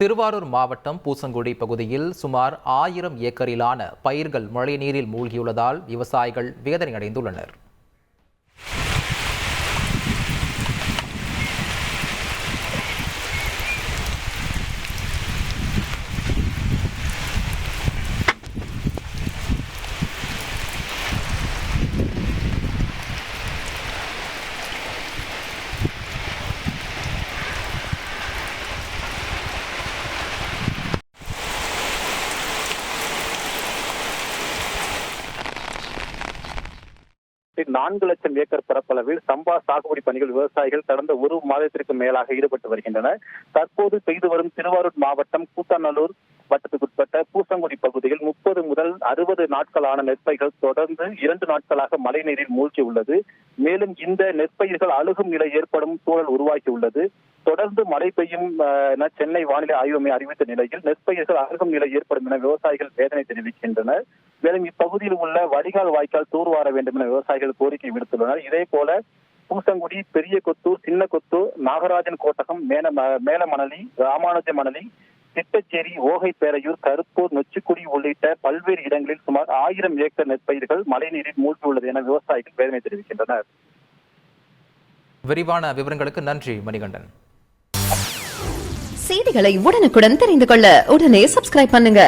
திருவாரூர் மாவட்டம் பூசங்குடி பகுதியில் சுமார் 1000 ஏக்கரிலான பயிர்கள் மழைநீரில் மூழ்கியுள்ளதால் விவசாயிகள் வேதனை அடைந்துள்ளனர். நான்கு லட்சம் ஏக்கர் பரப்பளவில் சம்பா சாகுபடி பணிகள் விவசாயிகள் கடந்த ஒரு மாதத்திற்கு மேலாக ஈடுபட்டு வருகின்றனர். தற்போது பெய்து வரும் திருவாரூர் மாவட்டம் கூத்தாநல்லூர் வட்டத்துக்குட்பட்ட பூசங்குடி பகுதியில் 30 முதல் 60 நாட்களான நெற்பயிர்கள் தொடர்ந்து 2 நாட்களாக மழைநீரில் மூழ்கி உள்ளது. மேலும் இந்த நெற்பயிர்கள் அழுகும் நிலை ஏற்படும் சூழல் உருவாக்கி உள்ளது. தொடர்ந்து மழை பெய்யும் என சென்னை வானிலை ஆய்வு மையம் அறிவித்த நிலையில் நெற்பயிர்கள் அழுகும் நிலை ஏற்படும் என விவசாயிகள் வேதனை தெரிவிக்கின்றனர். மேலும் இப்பகுதியில் உள்ள வடிகால் வாய்க்கால் தூர்வார வேண்டும் என விவசாயிகள் கோரிக்கை விடுத்துள்ளனர். இதே போல பூசங்குடி, பெரிய கொத்தூர், சின்ன கொத்தூர், நாகராஜன் கோட்டகம், மேலமணலி, ராமானுஜ மணலி, திட்டச்சேரி, ஓகைப்பேரையூர், கருப்பூர், நொச்சிக்குடி உள்ளிட்ட பல்வேறு இடங்களில் சுமார் 1000 ஏக்கர் நெற்பயிர்கள் மழைநீரில் மூழ்கியுள்ளது என விவசாயிகள் வேதனை தெரிவிக்கின்றனர். விரிவான விவரங்களுக்கு நன்றி மணிகண்டன். செய்திகளை உடனுக்குடன் தெரிந்து கொள்ள உடனே சப்ஸ்கிரைப் பண்ணுங்க.